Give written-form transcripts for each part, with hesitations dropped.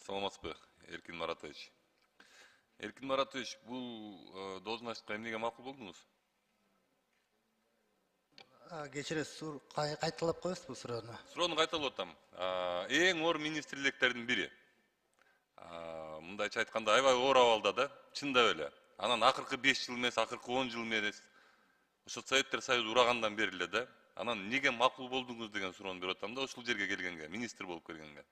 Саламатсызбы, Эркин Маратович. Эркин Маратович, бул должностька эмнеге макул болдуңуз? Кечиресиз, кайталап коесуз бул суроону. Суроону кайталап атам. Эң оор министрликтердин бири. Мындайча айтканда аябай оор абалда да, чындап эле. Анан акыркы 5 жыл эмес, акыркы 10 жыл эмес. Ошо Советтер Союзу урагандан бери эле да. Анан эмнеге макул болдуңуз деген суроону берип атам да, ушул жерге келгенге, министр болуп келгенге.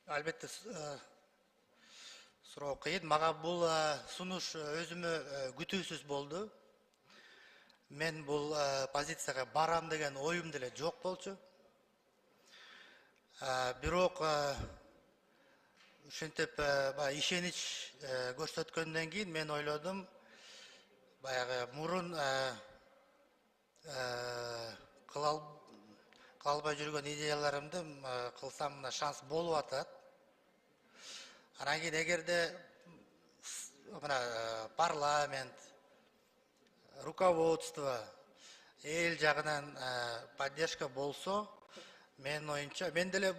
Албетте суроо кыйын. Мага бул сунуш өзүмө күтүүсүз болду. Мен бул позицияга барам деген оюм деле жок болчу. Бирок ушинтип ишенич көрсөткөндөн кийин мен ойлодум, баягы мурун кыла албай жүргөн идеяларымды кылсам мына шанс болуп атат. Анан кийин эгерде мына парламент, руководство эл жагынан поддержка болсо, мен оюмча, мен деле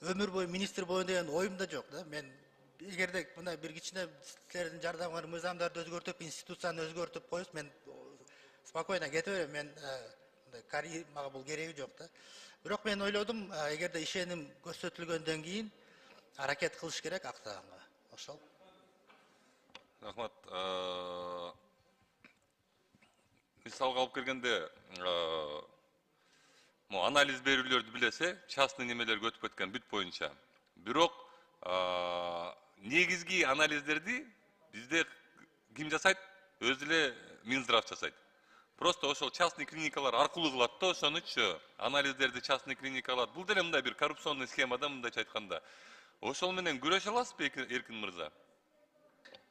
өмүр бою министр болоюн деген оюм да жок да. Мен эгерде мына бир кичине силердин жардамыңар мыйзамдарды өзгөртүп, институцияны өзгөртүп коюңуз, мен спокойно кете берем. Мен мага бул кереги жок да. Бирок мен ойлодум, эгерде ишеним көрсөтүлгөндөн кийин аракет кылыш керек актаганга. Ошол. Рахмат. Мисалга алып келгенде, анализ берүүлөрдү билесе, частный немелерге өтүп кеткен бүт боюнча. Бирок негизги анализдерди бизде ким жасайт? Өзү эле Минздрав жасайт. Просто ошол частный клиникалар аркылуу кылат да, ошонучу анализдерди частный клиникалар. Бул деле мындай бир коррупционный схемада, мындайча айтканда. Ошол менен күрөшө аласызбы, Эркин мырза?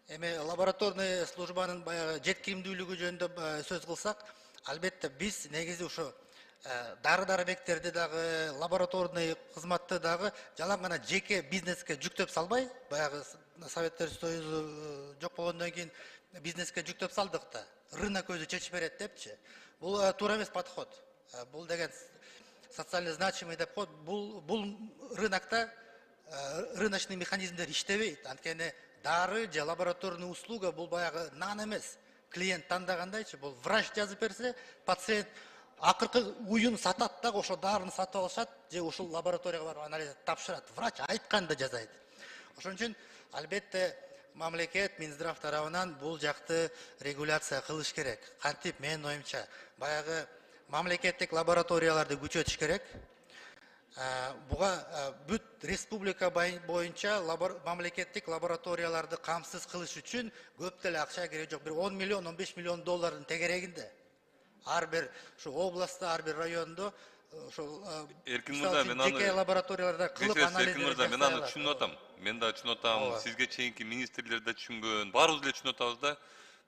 Эми лабораторный службанын баягы жеткилимдүүлүгү жөнүндө сөз кылсак, албетте биз негизи ушу дары-дармектерди дагы, лабораторный кызматты дагы жалаң гана жеке бизнеске жүктөп салбай, баягы Советтер Союзу жок болгондон кийин бизнеске жүктөп салдык да. Рынок өзү чечип берет депчи. Бул туура эмес подход. Бул деген социально значимый деп коет. Бул рынокто рыночный механизмдер иштебейт. Анткени дары же лабораторный услуга бул баягы нан эмес. Клиент тандагандайчы, бул врач жазып берсе, пациент акыркы уюн сатат да, ошо дарыны сатып алышат же ушул лабораторияга барып анализ тапшырат. Врач айтканды жасайт. Ошон үчүн албетте мамлекет, Минздрав тарабынан бул жакты регуляция кылыш керек. Кантип менин оюмча, баягы мамлекеттик лабораторияларды күчөтүш керек. Буга бүт республика боюнча мамлекеттик лабораторияларды камсыз кылыш үчүн көп деле акча кереги жок. Бир 10 миллион, 15 миллион доллардын тегерегинде. Ар бир ушу областта, ар бир райондо ошол Эркин мырза, мен аны жеке лабораторияларда кылып анализ жасай алат. Мен аны түшүнүп атам. Мен да түшүнүп атам. Сизге чейинки министрлер да түшүнгөн. Баарыбыз эле түшүнүп атабыз да.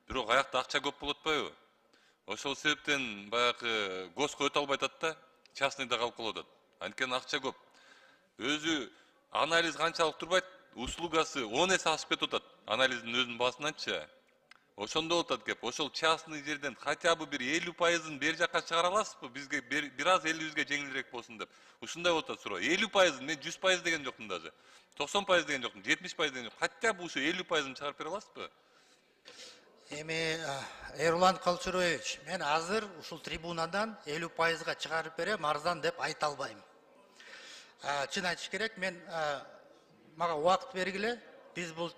Бирок аякта акча көп болуп атпайбы? Ошол себептен баягы госко өтө албай атат да, частныйда калып калып атат. Анткени акча көп. Өзү анализ канчалык турбайт, услугасы 10 эсе ашып кетип атат. Анализдин өзүнүн баасынанчы. Ошондо болуп атат кеп. Ошол частный жерден хотя бы бир 50%-ын бери жакка чыгара аласызбы? Бизге бир аз элибизге жеңилирээк болсун деп. Ушундай болуп атат суроо. 50%, мен 100% деген жокмун даже. 90% деген жокмун, 70% деген жок. Хотя бы ушу 50%-ын чыгарып бере аласызбы? Эми Эрлан Калчурович, мен азыр ушул трибунадан 50%га чыгарып берем, арзан деп айта албайм. Чын айтыш керек, мага убакыт бергиле, биз бул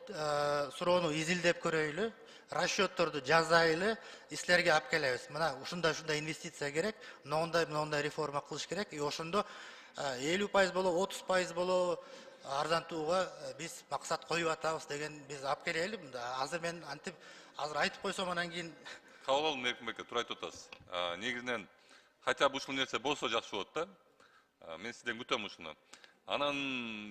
суроону изилдеп көрөйлү, расчетторду жазайлы, силерге алып келебиз. Мына ушундай инвестиция керек, мындай реформа кылыш керек. И ошондо 50% болобу, 30% болобу арзантууга биз максат коюп атабыз деген биз алып келели. Азыр мен антип азыр айтып койсом, анан кийин кабыл алдым, Эркин беке, туура айтып атасыз. Негизинен хотя бы ушул нерсе болсо жакшы болот да. Мен сизден күтөм ушуну. Анан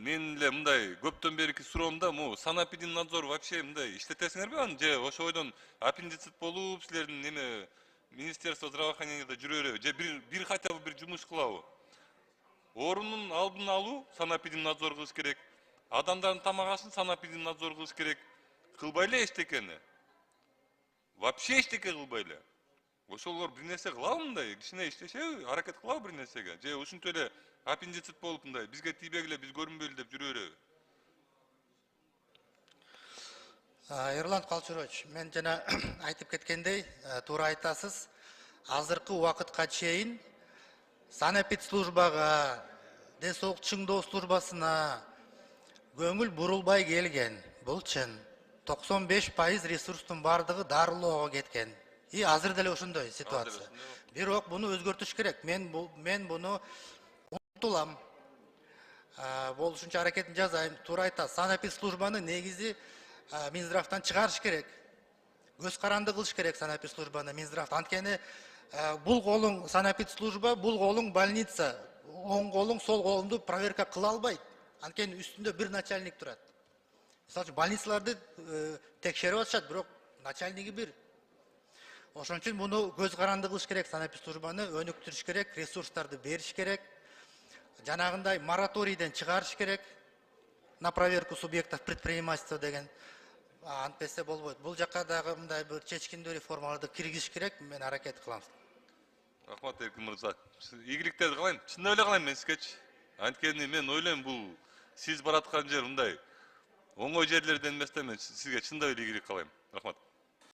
мен эле мындай көптөн берки суроомда, санэпидемнадзор вообще мындай иштетесиңерби аны, же ошо бойдон аппендицит болуп, силердин неме Министерство здравоохраненияда жүрө береби, же бир хотя бы бир жумуш кылабы? Оорунун алдын алуу санэпидемнадзор кылыш керек. Адамдардын тамак ашын санэпидемнадзор кылыш керек. Кылбай эле эчтекени. вообще эчтеке кылбай эле. Ошолор бир нерсе кылабы мындай, кичине иштешеби, аракет кылабы бир нерсеге. Же ушинтип эле аппендицит болуп мындай бизге тийбегиле, биз көрүнбөйлү деп жүрө береби? Эрлан Калчурович, мен жана айтып кеткендей, туура айтасыз. Азыркы убакытка чейин санэпидслужбага, ден соолук чыңдоо службасына көңүл бурулбай келген. Бул чын. 95% ресурстун бардыгы дарылоого кеткен. И азыр деле ошондой ситуация. Бирок буну өзгөртүш керек. Мен буну умтулам. Болушунча аракетин жасайм. Туура айтасыз. Санэпидслужбаны негизи Минздравтан чыгарыш керек. Көз каранды кылыш керек санэпидслужбаны Минздрав. Анткени бул колуң санэпидслужба, бул колуң больница. Оң колуң, сол колуңду проверка кыла албайт. Анткени үстүндө бир начальник турат. Мисалы үчүн больницаларды текшерип атышат, бирок начальниги бир. Ошон үчүн муну көз каранды кылыш керек, санэпидслужбаны өнүктүрүш керек, ресурстарды бериш керек. Жанагындай мораторийден чыгарыш керек на проверку субъектов предпринимательства деген. Антпесе болбойт. Бул жакка дагы мындай бир чечкиндүү реформаларды киргизиш керек, мен аракет кылам. Рахмат Эркин мырза. Ийгиликтерди каалайм. Чындап эле каалайм мен сизгечи. Анткени мен ойлойм бул сиз бараткан жер мындай оңой жерлерден эмес да, мен сизге чындап эле ийгилик каалайм. Рахмат.